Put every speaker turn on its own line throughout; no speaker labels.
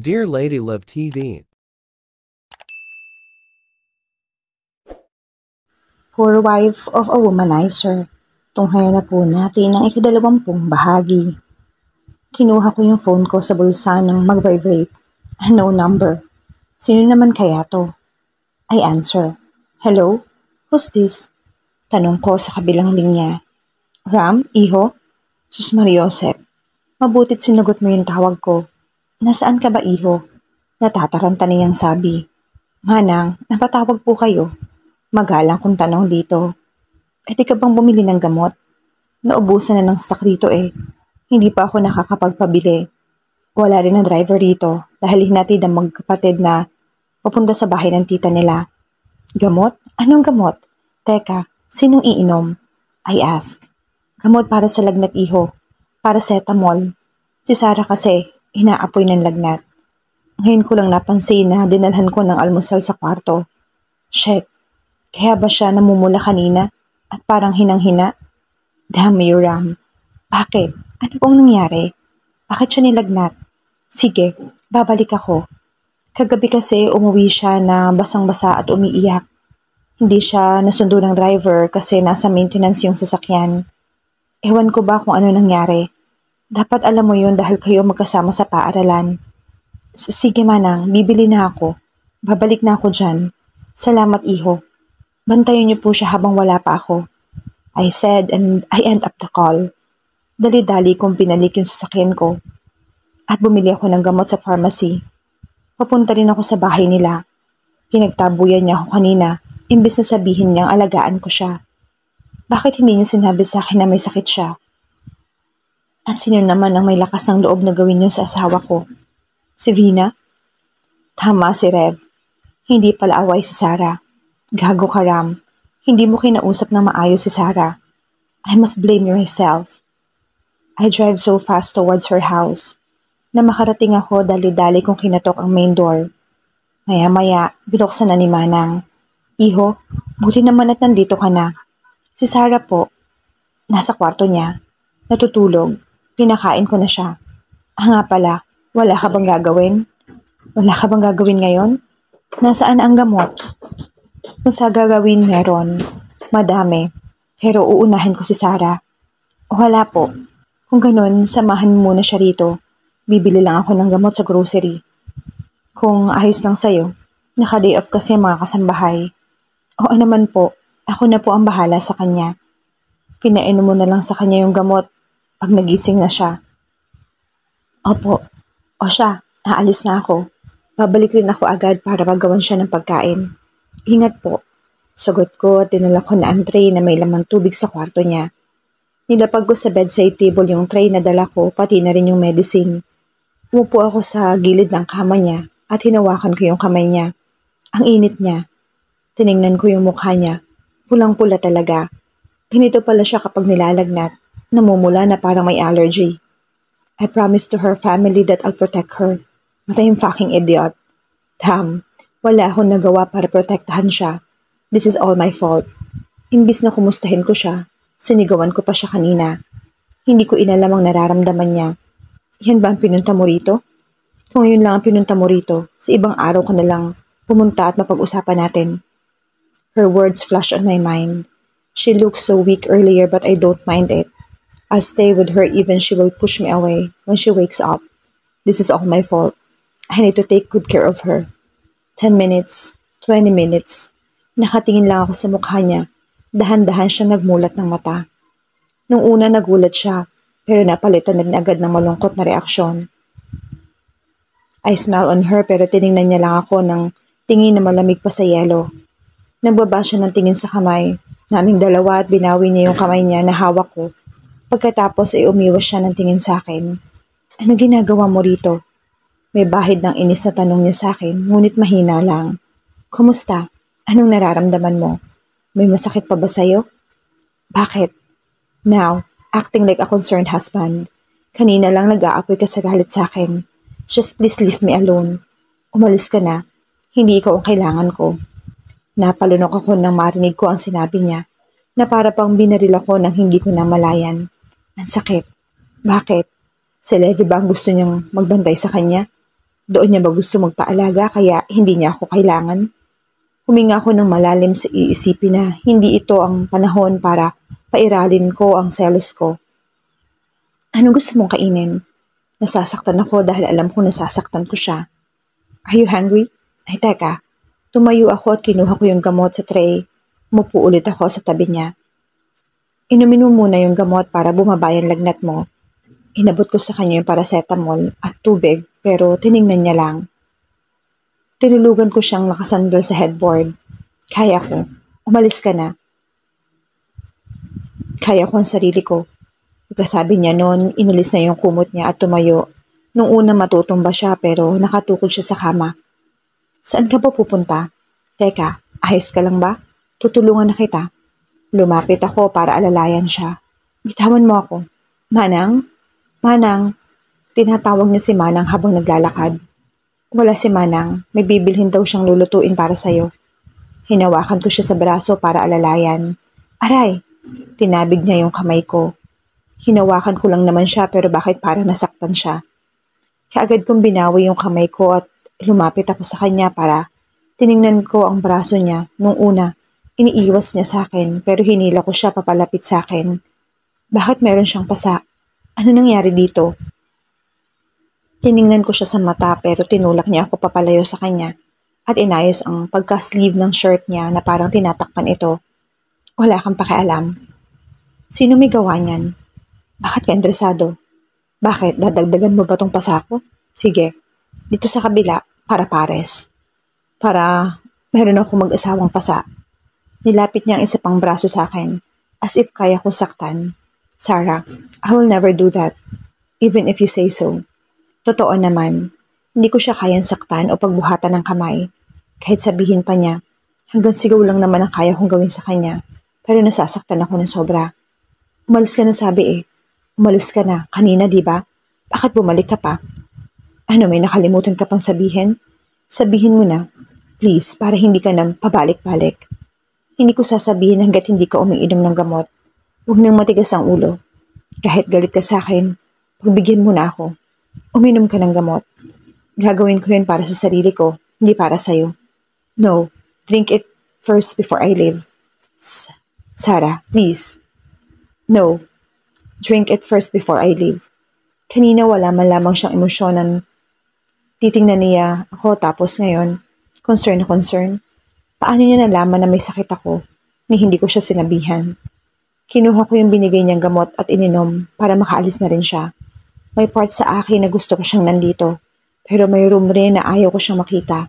Dear Lady Love TV.
Poor Wife of a Womanizer. Tunghayan na po natin ang ika-20 bahagi. Kinuha ko yung phone ko sa bulsa ng mag-vibrate. No number. Sino naman kaya to? I answer. Hello? Who's this? Tanong ko sa kabilang linya. Ram, iho? Sus Mariosep. Mabuti't sinagot mo yung tawag ko. Nasaan ka ba, iho? Natataranta niyang sabi. Manang, napatawag po kayo. Magalang kong tanong dito. Di ka bang bumili ng gamot? Naubusan na ng stock rito eh. Hindi pa ako nakakapagpabili. Wala rin ang driver rito dahil hinatid ang magkapatid na papunta sa bahay ng tita nila. Gamot? Anong gamot? Teka, sinong iinom? I ask. Gamot para sa lagnat, iho. Paracetamol. Si Sarah kasi, inaapoy ng lagnat. Ngayon ko lang napansin na dinalhan ko ng almusal sa kwarto. Shit. Kaya ba siya namumula kanina at parang hinang-hina? Damn you, Ram. Bakit? Ano pong nangyari? Bakit siya nilagnat? Sige, babalik ako. Kagabi kasi umuwi siya na basang-basa at umiiyak. Hindi siya nasundo ng driver kasi nasa maintenance yung sasakyan. Ewan ko ba kung ano nangyari. Dapat alam mo yun dahil kayo magkasama sa paaralan. Sige manang, bibili na ako. Babalik na ako dyan. Salamat, iho. Bantayan niyo po siya habang wala pa ako. I said and I end up the call. Dali-dali kong pinalik yung sasakyan ko. At bumili ako ng gamot sa pharmacy. Papunta rin ako sa bahay nila. Pinagtabuyan niya ako kanina, imbes na sabihin niyang alagaan ko siya. Bakit hindi niya sinabi sa akin na may sakit siya? At sino naman ang may lakas ng loob na gawin yun sa asawa ko? Si Vina? Tama si Rev. Hindi pala away si Sarah. Gago ka, Ram. Hindi mo kinausap na maayos si Sarah. I must blame yourself. I drive so fast towards her house na makarating ako dali-dali kong kinatok ang main door. Maya-maya, binuksan na ni Manang. Iho, buti naman at nandito ka na. Si Sarah po, nasa kwarto niya. Natutulog. Pinakain ko na siya. Nga pala, wala ka bang gagawin? Wala ka bang gagawin ngayon? Nasaan ang gamot? Kung sa gagawin meron, madami, pero uunahin ko si Sarah. Wala po. Kung ganun, samahan mo muna siya rito. Bibili lang ako ng gamot sa grocery. Kung ayos lang sa'yo, naka-day off kasi mga kasambahay. Oo naman po, ako na po ang bahala sa kanya. Pinainom mo na lang sa kanya yung gamot pag nagising na siya. Opo. O siya, aalis na ako. Babalik rin ako agad para magawan siya ng pagkain. Ingat po. Sagot ko at dinala ko na ang tray na may lamang tubig sa kwarto niya. Nilapag ko sa bedside table yung tray na dala ko pati na rin yung medicine. Umupo ako sa gilid ng kama niya at hinawakan ko yung kamay niya. Ang init niya. Tiningnan ko yung mukha niya. Pulang-pula talaga. Ganito pala siya kapag nilalagnat. Namumula na parang may allergy. I promised to her family that I'll protect her. But I'm fucking idiot. Damn. Wala akong nagawa para protektahan siya. This is all my fault. Imbis na kumustahin ko siya, sinigawan ko pa siya kanina. Hindi ko inalam ang nararamdaman niya. Yan ba ang pinunta mo rito? Kung yun lang ang pinunta mo rito, sa ibang araw ka na lang pumunta at mapag-usapan natin. Her words flashed on my mind. She looked so weak earlier but I don't mind it. I'll stay with her even she will push me away when she wakes up. This is all my fault. I need to take good care of her. 10 minutes, 20 minutes. Nakatingin lang ako sa mukha niya. Dahan-dahan siya nagmulat ng mata. Nung una nagulat siya, pero napalitan na rin agad ng malungkot na reaksyon. I smile on her pero tiningnan niya lang ako ng tingin na malamig pa sa yelo. Nagbaba siya ng tingin sa kamay, naming dalawa at binawi niya yung kamay niya na hawak ko. Pagkatapos ay umiwas siya ng tingin sa akin. Ano ginagawa mo rito? May bahid ng inis na tanong niya sa akin, ngunit mahina lang. Kumusta? Anong nararamdaman mo? May masakit pa ba sa'yo? Bakit? Now, acting like a concerned husband. Kanina lang nag-aapoy ka sa galit sa akin. Just please leave me alone. Umalis ka na. Hindi ikaw ang kailangan ko. Napalunok ako nang marinig ko ang sinabi niya, na para pang binaril ako nang hindi ko namalayan. Ang sakit. Bakit? Si Levi ba ang gusto niyang magbantay sa kanya? Doon niya ba gusto magpaalaga kaya hindi niya ako kailangan? Huminga ako ng malalim sa iisipin na hindi ito ang panahon para pairalin ko ang selos ko. Anong gusto mong kainin? Nasasaktan ako dahil alam ko nasasaktan ko siya. Are you hungry? Ay teka, tumayo ako at kinuha ko yung gamot sa tray. Umupo ulit ako sa tabi niya. Inumin mo muna yung gamot para bumaba yung lagnat mo. Inabot ko sa kanya yung paracetamol at tubig pero tiningnan niya lang. Tinulugan ko siyang nakasandal sa headboard. Kaya ko. Umalis ka na. Kaya ko ang sarili ko. Pagkasabi niya noon, inalis na yung kumot niya at tumayo. Nung una matutumba siya pero nakatukod siya sa kama. Saan ka ba pupunta? Teka, ayos ka lang ba? Tutulungan na kita. Lumapit ako para alalayan siya. Bitawan mo ako. Manang? Manang? Tinatawag niya si Manang habang naglalakad. Wala si Manang. May bibilhin daw siyang lulutuin para sa'yo. Hinawakan ko siya sa braso para alalayan. Aray! Tinabig niya yung kamay ko. Hinawakan ko lang naman siya pero bakit parang nasaktan siya. Kaagad kong binawi yung kamay ko at lumapit ako sa kanya para tiningnan ko ang braso niya. Nung una, iniiwas niya sa akin pero hinila ko siya papalapit sa akin. Bakit meron siyang pasa? Ano nangyari dito? Tiningnan ko siya sa mata pero tinulak niya ako papalayo sa kanya at inayos ang pagka-sleeve ng shirt niya na parang tinatakpan ito. Wala kang pakialam. Sino may gawa niyan? Bakit ka interesado? Bakit? Dadagdagan mo ba tong pasa ko? Sige. Dito sa kabila, para pares. Para meron ako mag-asawang pasa. Nilapit niya ang isa pang braso sa akin, as if kaya ko saktan. Sarah, I will never do that, even if you say so. Totoo naman, hindi ko siya kayang saktan o pagbuhatan ng kamay. Kahit sabihin pa niya, hanggang sigaw lang naman ang kaya kong gawin sa kanya, pero nasasaktan ako ng sobra. Umalis ka na sabi eh. Umalis ka na, kanina di ba? Bakit bumalik ka pa? Ano, may nakalimutan ka pang sabihin? Sabihin mo na, please, para hindi ka na pabalik-balik. Hindi ko sasabihin hanggat hindi ka umiinom ng gamot. Huwag nang matigas ang ulo. Kahit galit ka sa akin, pagbigyan mo na ako. Uminom ka ng gamot. Gagawin ko yun para sa sarili ko, hindi para sa'yo. No, drink it first before I leave. Sarah, please. No, drink it first before I leave. Kanina wala man lamang siyang emosyonan. Titingnan niya ako tapos ngayon, concern na concern. Paano niya nalaman na may sakit ako ni hindi ko siya sinabihan? Kinuha ko yung binigay niyang gamot at ininom para makaalis na rin siya. May part sa akin na gusto ko siyang nandito, pero may room rin na ayaw ko siyang makita.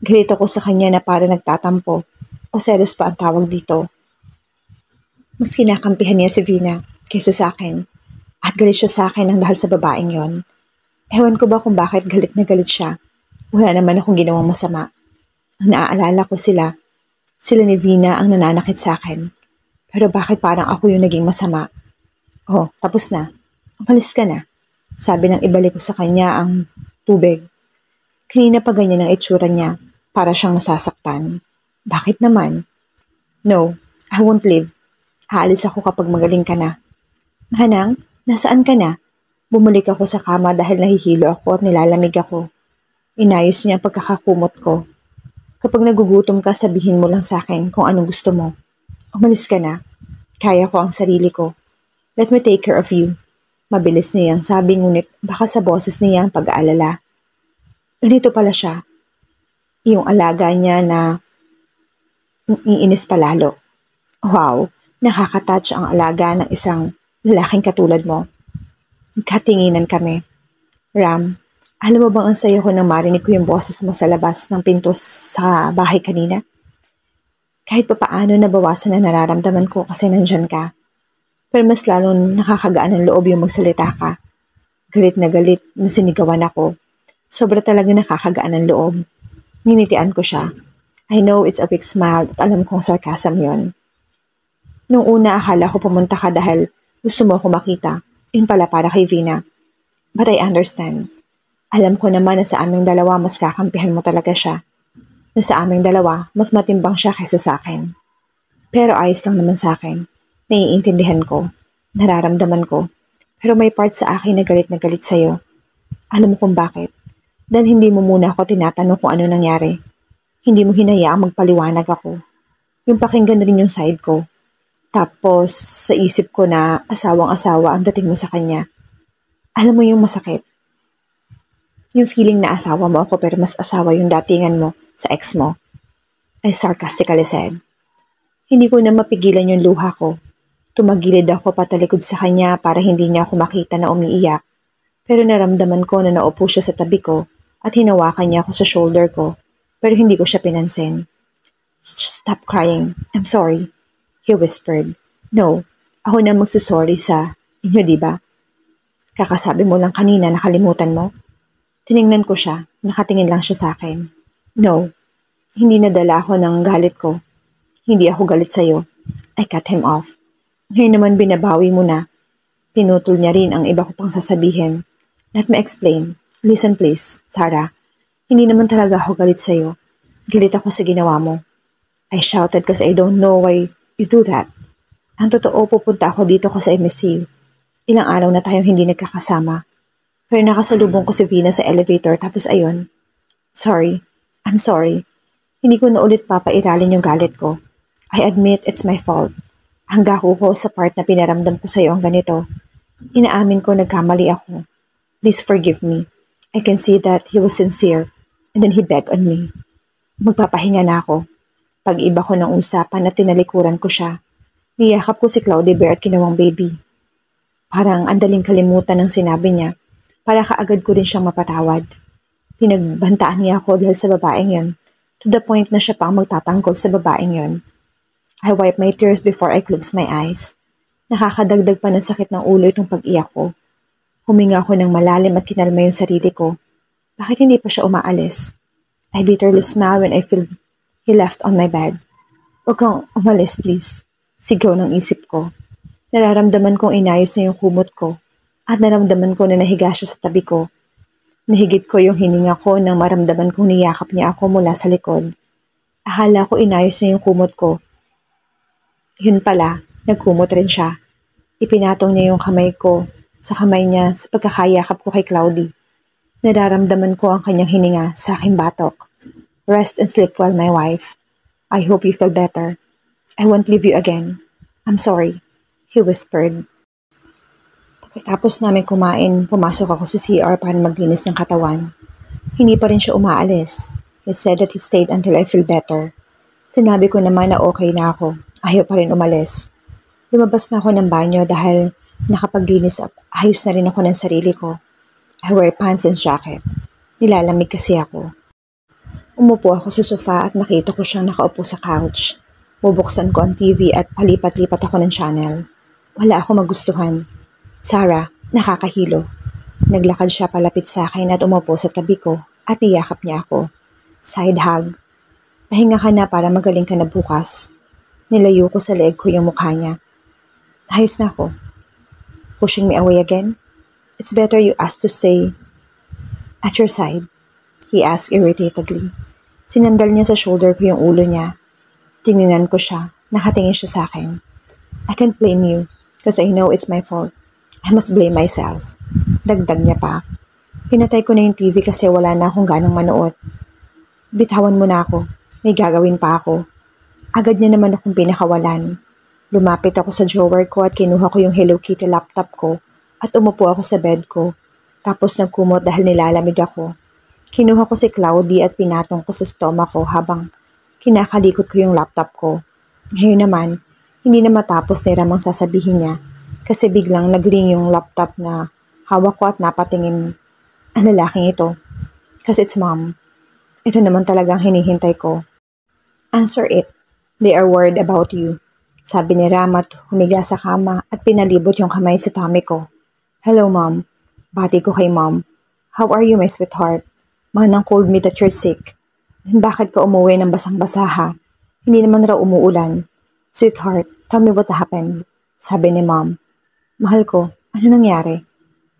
Galit ako sa kanya na para nagtatampo o selos pa ang tawag dito. Mas kinakampihan niya si Vina kaysa sa akin at galit siya sa akin ng dahil sa babaeng yon. Ewan ko ba kung bakit galit na galit siya. Wala naman akong ginawang masama. Ang naaalala ko sila ni Vina ang nananakit sa akin. Pero bakit parang ako yung naging masama? Oh, tapos na. Umalis ka na. Sabi nang ibalik ko sa kanya ang tubig. Kanina pa ganyan ang itsura niya. Para siyang nasasaktan. Bakit naman? No, I won't leave. Aalis ako kapag magaling ka na. Manang, nasaan ka na? Bumalik ako sa kama dahil nahihilo ako at nilalamig ako. Inayos niya ang pagkakakumot ko. Kapag nagugutom ka, sabihin mo lang sa akin kung anong gusto mo. Umalis ka na. Kaya ko ang sarili ko. Let me take care of you. Mabilis niyang sabi ngunit baka sa boses niya ang pag-aalala. Ganito pala siya. Yung alaga niya na iinis palalo. Wow, nakaka-touch ang alaga ng isang lalaking katulad mo. Nagkatinginan kami. Ram, alam mo bang ang saya ko nang marinig ko yung boses mo sa labas ng pinto sa bahay kanina? Kahit pa paano nabawasan na nararamdaman ko kasi nandyan ka. Pero mas lalong nakakagaan ng loob yung magsalita ka. Galit na sinigawan ako. Sobra talaga nakakagaan ng loob. Ninitian ko siya. I know it's a big smile at alam kong sarcasm yon. Nung una akala ko pumunta ka dahil gusto mo ako makita. Yun pala para kay Vina. But I understand. Alam ko naman na sa aming dalawa mas kakampihan mo talaga siya. Na sa aming dalawa mas matimbang siya kaysa sa akin. Pero ayos lang naman sa akin. Naiintindihan ko. Nararamdaman ko. Pero may part sa akin na galit sa'yo. Alam mo kung bakit? Dahil hindi mo muna ako tinatanong kung ano nangyari. Hindi mo hinayaang magpaliwanag ako. Yung pakinggan rin yung side ko. Tapos sa isip ko na asawang-asawa ang dating mo sa kanya. Alam mo yung masakit? Yung feeling na asawa mo ako pero mas asawa yung datingan mo sa ex mo. I sarcastically said. Hindi ko na mapigilan yung luha ko. Tumagilid ako patalikod sa kanya para hindi niya ako makita na umiiyak. Pero naramdaman ko na naupo siya sa tabi ko at hinawakan niya ako sa shoulder ko. Pero hindi ko siya pinansin. Stop crying. I'm sorry. He whispered. No, ako na magsusorry sa inyo, diba? Kakasabi mo lang kanina, nakalimutan mo? Tiningnan ko siya, nakatingin lang siya sa akin. No, hindi nadala ako ng galit ko. Hindi ako galit sa'yo. I cut him off. Ngayon naman binabawi mo na. Pinutol niya rin ang iba ko pang sasabihin. Let me explain. Listen please, Sarah. Hindi naman talaga ako galit sa'yo. Galit ako sa ginawa mo. I shouted kasi I don't know why you do that. Ang totoo, pupunta ako dito kasi I miss you. Ilang araw na tayong hindi nagkakasama. Pero nakasalubong ko si Vina sa elevator tapos ayun. Sorry. I'm sorry. Hindi ko na ulit papairalin yung galit ko. I admit it's my fault. Hangga ko sa part na pinaramdam ko sa'yo ang ganito. Inaamin ko nagkamali ako. Please forgive me. I can see that he was sincere and then he begged on me. Magpapahinga na ako. Pag-iba ko ng usapan at tinalikuran ko siya. Niyakap ko si Cloudy Bear at kinawang baby. Parang andaling kalimutan ng sinabi niya. Para kaagad ko rin siyang mapatawad. Pinagbantaan niya ako dahil sa babaeng yon. To the point na siya pang magtatanggol sa babaeng yon. I wipe my tears before I close my eyes. Nakakadagdag pa ng sakit ng ulo itong pag-iyak ko. Huminga ako ng malalim at kinalma yung sarili ko. Bakit hindi pa siya umaalis? I bitterly smile when I feel he left on my bed. Huwag kang umalis, please. Sigaw ng isip ko. Nararamdaman kong inayos na yung kumot ko at naramdaman ko na nahiga siya sa tabi ko. Nahigit ko yung hininga ko nang maramdaman kong niyakap niya ako mula sa likod. Akala ko inayos na yung kumot ko. Yun pala, nagkumot rin siya. Ipinatong niya yung kamay ko sa kamay niya sa pagkakayakap ko kay Cloudy. Nararamdaman ko ang kanyang hininga sa aking batok. Rest and sleep well, my wife. I hope you feel better. I won't leave you again. I'm sorry, he whispered. Pagkatapos namin kumain, pumasok ako sa CR para maglinis ng katawan. Hindi pa rin siya umaalis. He said that he stayed until I feel better. Sinabi ko naman na okay na ako. Ayaw pa rin umalis. Lumabas na ako ng banyo dahil nakapaglinis at ayos na rin ako ng sarili ko. I wear pants and jacket. Nilalamig kasi ako. Umupo ako sa sofa at nakita ko siyang nakaupo sa couch. Bubuksan ko ang TV at palipat-lipat ako ng channel. Wala ako magustuhan. Sarah, nakakahilo. Naglakad siya palapit sa akin at umupo sa tabi ko at niyakap niya ako. Side hug. Pahinga ka na para magaling ka na bukas. Nilayo ko sa leeg ko yung mukha niya. Ayos na ako. Pushing me away again? It's better you ask to stay at your side, he asked irritatedly. Sinandal niya sa shoulder ko yung ulo niya. Tinignan ko siya. Nakatingin siya sa akin. I can't blame you because I know it's my fault. I must blame myself. Dagdag niya pa. Pinatay ko na yung TV kasi wala na akong ganang manood. Bitawan mo na ako. May gagawin pa ako. Agad niya naman akong pinakawalan. Lumapit ako sa drawer ko at kinuha ko yung Hello Kitty laptop ko at umupo ako sa bed ko. Tapos nagkumot dahil nilalamig ako. Kinuha ko si Cloudy at pinatong ko sa stomach ko habang kinakalikot ko yung laptop ko. Ngayon naman, hindi na matapos ni Ramang sasabihin niya kasi biglang nag-ring yung laptop na hawak ko at napatingin ang lalaking ito. Kasi it's mom. Ito naman talagang hinihintay ko. Answer it. They are worried about you. Sabi ni Ram at humiga sa kama at pinalibot yung kamay sa tummy ko. Hello, Mom. Bati ko kay Mom. How are you, my sweetheart? Manang told me that you're sick. Then bakit ka umuwi ng basang-basa ha? Hindi naman raw umuulan. Sweetheart, tell me what happened. Sabi ni Mom. Mahal ko, ano nangyari?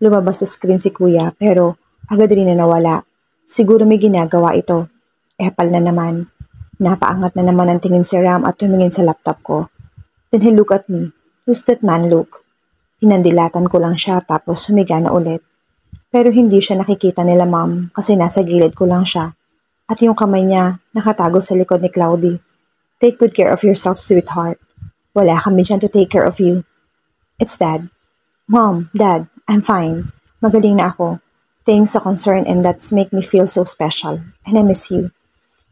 Lumabas sa screen si Kuya pero agad rin na nawala. Siguro may ginagawa ito. Epal na naman. Napaangat na naman ang tingin si Ram at tumingin sa laptop ko. Then he looked at me. Who's that man, Luke? Pinandilatan ko lang siya tapos humiga na ulit. Pero hindi siya nakikita nila mom kasi nasa gilid ko lang siya. At yung kamay niya nakatago sa likod ni Cloudy. Take good care of yourself, sweetheart. Wala kami dyan to take care of you. It's Dad. Mom, Dad, I'm fine. Magaling na ako. Thanks sa concern and that's make me feel so special. And I miss you.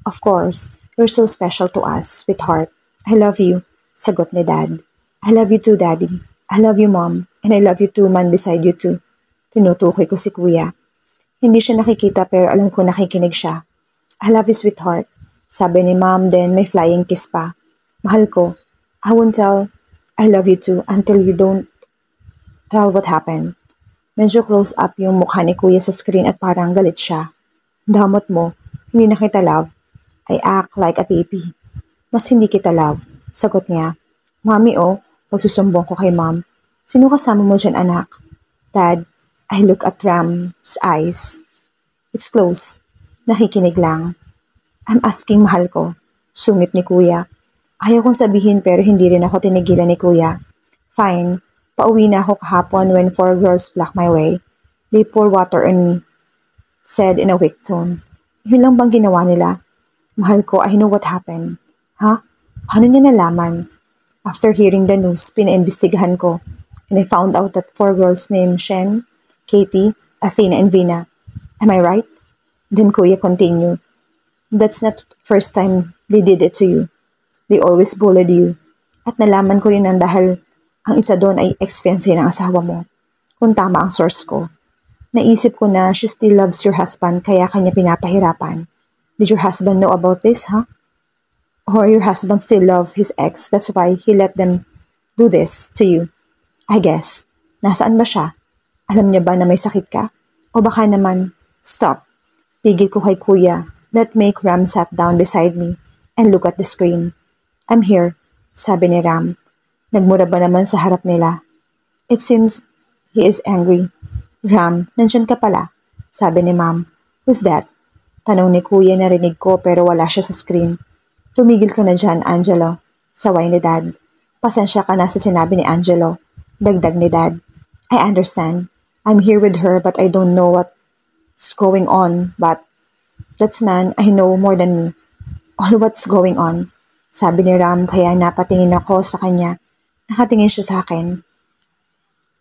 Of course, you're so special to us, sweetheart. I love you. Sagot ni Dad. I love you too, Daddy. I love you, Mom. And I love you too, man beside you too. Tinutukoy ko si Kuya. Hindi siya nakikita pero alam ko nakikinig siya. I love you, sweetheart. Sabi ni Mom, then may flying kiss pa. Mahal ko. I won't tell I love you too until you don't tell what happened. Medyo close up yung mukha ni Kuya sa screen at parang galit siya. Damot mo, hindi na kita love. I act like a baby. Mas hindi kita love. Sagot niya. Mami magsusumbong ko kay Mom. Sino kasama mo dyan, anak? Dad, I look at Ram's eyes. It's close. Nakikinig lang. I'm asking, mahal ko. Sungit ni Kuya. Ayaw kong sabihin pero hindi rin ako tinigilan ni Kuya. Fine. Pauwi na ako kahapon when 4 girls block my way. They pour water on me. Said in a weak tone. Yun lang bang ginawa nila? Mahal ko, I know what happened. Ha? Ano niya nalaman? After hearing the news, pinaimbestigahan ko. And I found out that 4 girls named Shen, Katie, Athena, and Vina. Am I right? Then Kuya continued. That's not the first time they did it to you. They always bullied you. At nalaman ko rin ang dahil ang isa doon ay ex-fiancé ng asawa mo. Kung tama ang source ko. Naisip ko na she still loves your husband kaya kanya pinapahirapan. Did your husband know about this, huh? Or your husband still love his ex, that's why he let them do this to you? I guess. Nasaan ba siya? Alam niya ba na may sakit ka? O baka naman, stop. Pigil ko kay Kuya. That make Ram sat down beside me and look at the screen. I'm here, sabi ni Ram. Nagmura ba naman sa harap nila? It seems he is angry. Ram, nandyan ka pala, sabi ni Mom. Who's that? Tanong ni Kuya, narinig ko pero wala siya sa screen. Tumigil ka na dyan, Angelo. Saway ni Dad. Pasensya ka na sa sinabi ni Angelo. Dagdag ni Dad. I understand. I'm here with her but I don't know what's going on. But that's man, I know more than me. All what's going on. Sabi ni Ram kaya napatingin ako sa kanya. Nakatingin siya sa akin.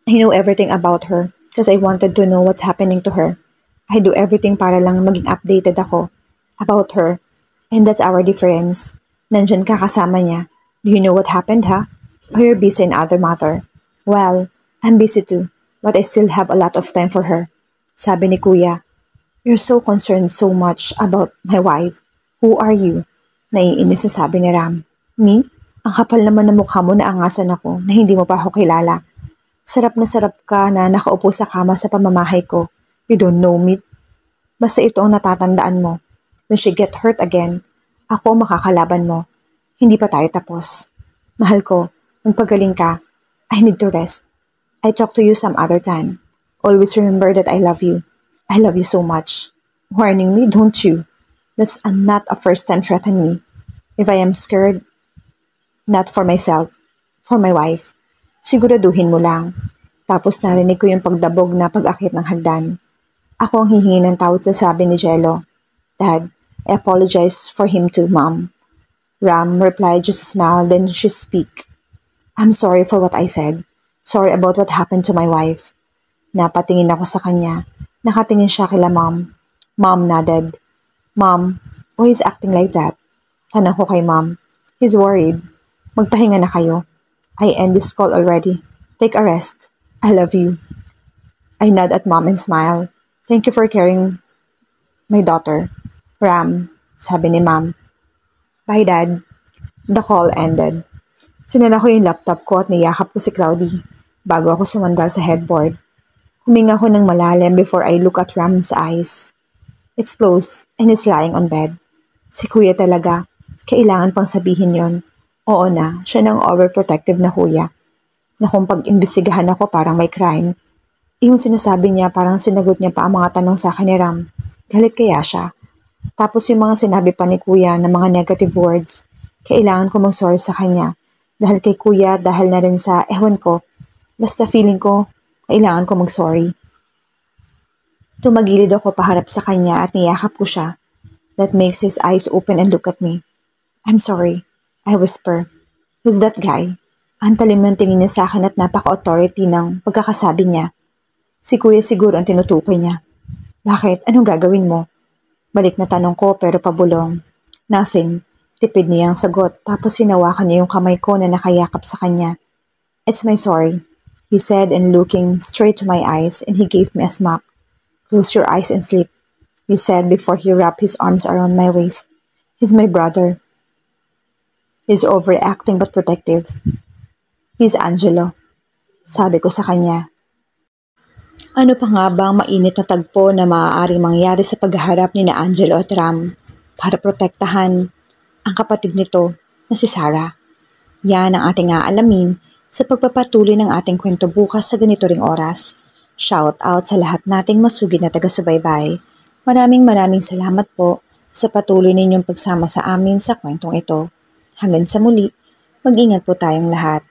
I know everything about her because I wanted to know what's happening to her. I do everything para lang maging updated ako about her. And that's our difference. Nandyan ka kasama niya. Do you know what happened, ha? Or you're busy in other matter? Well, I'm busy too, but I still have a lot of time for her. Sabi ni Kuya, you're so concerned so much about my wife. Who are you? Naiinis na sabi ni Ram. Me? Ang kapal naman ng mukha mo na angasan ako na hindi mo pa ako kilala. Sarap na sarap ka na nakaupo sa kama sa pamamahay ko. You don't know me. Basta ito ang natatandaan mo. When she get hurt again, ako makakalaban mo. Hindi pa tayo tapos. Mahal ko, magpagaling ka. I need to rest. I talk to you some other time. Always remember that I love you. I love you so much. Warning me, don't you? That's not a first time threaten me. If I am scared, not for myself, for my wife. Siguraduhin mo lang. Tapos narinig ko yung pagdabog na pag-akit ng hagdan. Ako ang hihingi ng tawad sa sabi ni Jello. Dad, I apologize for him too, Mom. Ram replied just a smile, then she speak. I'm sorry for what I said. Sorry about what happened to my wife. Napatingin ako sa kanya. Nakatingin siya kila Mom. Mom nodded. Mom, why is acting like that? Tanong ko kay Mom. He's worried. Magpahinga na kayo. I end this call already. Take a rest. I love you. I nod at Mom and smile. Thank you for caring my daughter. Ram, sabi ni Mom. Bye, Dad. The call ended. Sinara ko yung laptop ko at niyakap ko si Cloudy bago ako sumandal sa headboard. Huminga ko ng malalim before I look at Ram's eyes. It's closed and he's lying on bed. Si Kuya talaga. Kailangan pang sabihin yon. Oo na, siya ng overprotective na kuya. Na kung pag-imbestigahan ako parang may crime. Yung sinasabi niya parang sinagot niya pa ang mga tanong sa akin ni Ram. Galit kaya siya? Tapos yung mga sinabi pa ni Kuya na mga negative words, kailangan ko mag-sorry sa kanya. Dahil kay Kuya, dahil na rin sa ewan ko. Basta feeling ko, kailangan ko mag-sorry. Tumagilid ako paharap sa kanya at niyakap ko siya. That makes his eyes open and look at me. I'm sorry, I whisper. Who's that guy? Ang talim ng tingin niya sa akin at napaka-authority ng pagkakasabi niya. Si Kuya siguro ang tinutukoy niya. Bakit? Anong gagawin mo? Balik na tanong ko pero pabulong. Nothing. Tipid niya ang sagot tapos hinawakan niya yung kamay ko na nakayakap sa kanya. It's my sorry, he said and looking straight to my eyes and he gave me a smack. Close your eyes and sleep, he said before he wrapped his arms around my waist. He's my brother. He's overacting but protective. He's Angelo, sabi ko sa kanya. Ano pa nga ba ang mainit na tagpo na maaaring mangyari sa paghaharap ni na Angelo at Ram para protektahan ang kapatid nito na si Sarah? Yan ang ating aalamin sa pagpapatuloy ng ating kwento bukas sa ganito ring oras. Shout out sa lahat nating masugid na taga-subaybay. Maraming salamat po sa patuloy ninyong pagsama sa amin sa kwentong ito. Hanggang sa muli, mag-ingat po tayong lahat.